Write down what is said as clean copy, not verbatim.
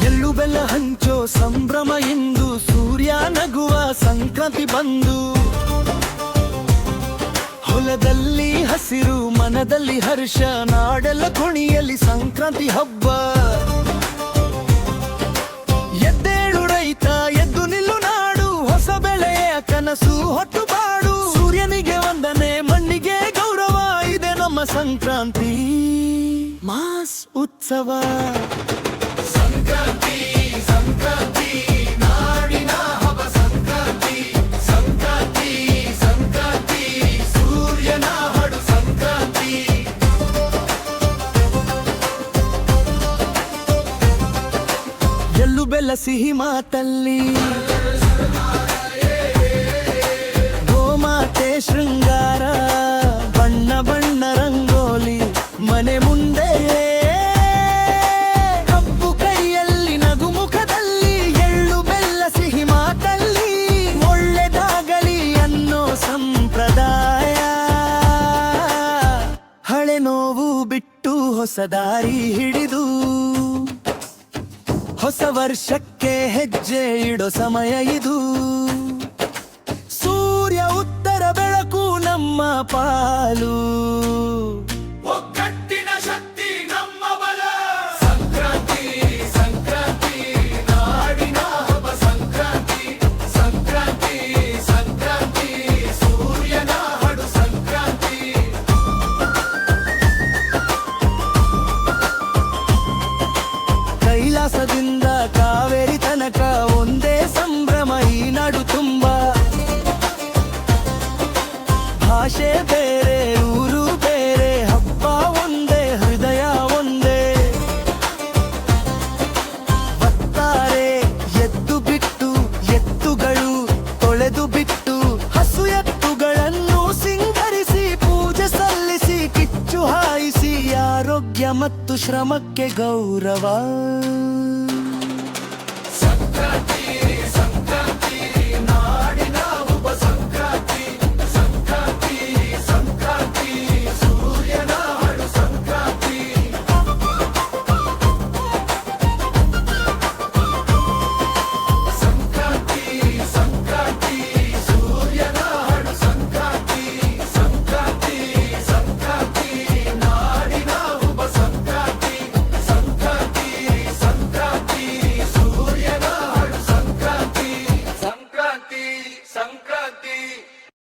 ಎಳ್ಳು ಬೆಲ್ಲ ಹಂಚೋ ಸಂಭ್ರಮ ಇಂದು, ಸೂರ್ಯ ನಗುವ ಸಂಕ್ರಾಂತಿ ಬಂದು. ಹೊಲದಲ್ಲಿ ಹಸಿರು, ಮನದಲ್ಲಿ ಹರ್ಷ, ನಾಡೆಲ್ಲ ಕುಣಿಯಲಿ ಸಂಕ್ರಾಂತಿ ಹಬ್ಬ. ಎದ್ದೇಳು ರೈತ, ಎದ್ದು ನಿಲ್ಲು ನಾಡು, ಹೊಸ ಬೆಳೆಯ ಕನಸು ಹೊತ್ತು ಬಾಡು. ಸೂರ್ಯನಿಗೆ ವಂದನೆ, ಮಣ್ಣಿಗೆ ಗೌರವ, ಇದೆ ನಮ್ಮ ಸಂಕ್ರಾಂತಿ ಮಾಸ್ ಉತ್ಸವ. ಸಂಕ್ರಾಂತಿ ಸಂಕ್ರಾಂತಿ ನಾಡಿನ ಹಬ್ಬ, ಸಂಕ್ರಾಂತಿ ಸಂಕ್ರಾಂತಿ ಸಂಕ್ರಾಂತಿ ಸೂರ್ಯನ ಹಾಡು ಸಂಕ್ರಾಂತಿ. ಎಳ್ಳು ಬೆಲ್ಲ ಸಿಹಿ ಮಾತಲ್ಲಿ, ಗೋಮಾತೆ ಶೃಂಗಾರ, ಬಣ್ಣ ಬಣ್ಣ ರಂಗೋಲಿ ಮನೆ ಮುಂದೆ. ಕಬ್ಬು ಕೈಯಲ್ಲಿ ನಗು ಮುಖದಲ್ಲಿ, ಎಳ್ಳು ಬೆಲ್ಲ ಸಿಹಿ ಮಾತಲ್ಲಿ, ಒಳ್ಳೆದಾಗಲಿ ಅನ್ನೋ ಸಂಪ್ರದಾಯ. ಹಳೆ ನೋವು ಬಿಟ್ಟು ಹೊಸ ದಾರಿ ಹಿಡಿದು, ಹೊಸ ವರ್ಷಕ್ಕೆ ಹೆಜ್ಜೆ ಇಡೋ ಸಮಯ ಇದು. ಸೂರ್ಯ ಉತ್ತರ ಬೆಳಕು ನಮ್ಮ ಪಾಲು, ಒಗ್ಗಟ್ಟಿನ ಶಕ್ತಿ ನಮ್ಮ ಬಲ. ಸಂಕ್ರಾಂತಿ ಸಂಕ್ರಾಂತಿ ನಾಡಿನ ಹಬ್ಬ, ಸಂಕ್ರಾಂತಿ ಸಂಕ್ರಾಂತಿ ಸಂಕ್ರಾಂತಿ ಸೂರ್ಯನ ಹಾಡು ಸಂಕ್ರಾಂತಿ. ಕೈಲಾಸದಿಂದ ಕಾವೇರಿ ತನಕ ಒಂದೇ ಸಂಭ್ರಮ ಈ ನಾಡು ತುಂಬ. ಭಾಷೆ ಬೇರೆ, ಊರು ಬೇರೆ, ಹಬ್ಬ ಒಂದೇ, ಹೃದಯ ಒಂದೇ. ಬತ್ತಾರೆ ಎದ್ದು ಬಿಟ್ಟು, ಎತ್ತುಗಳು ತೊಳೆದು ಬಿಟ್ಟು, ಹಸು ಎತ್ತುಗಳನ್ನು ಸಿಂಗರಿಸಿ, ಪೂಜೆ ಸಲ್ಲಿಸಿ, ಕಿಚ್ಚು ಹಾಯಿಸಿ, ಆರೋಗ್ಯ ಮತ್ತು ಶ್ರಮಕ್ಕೆ ಗೌರವ.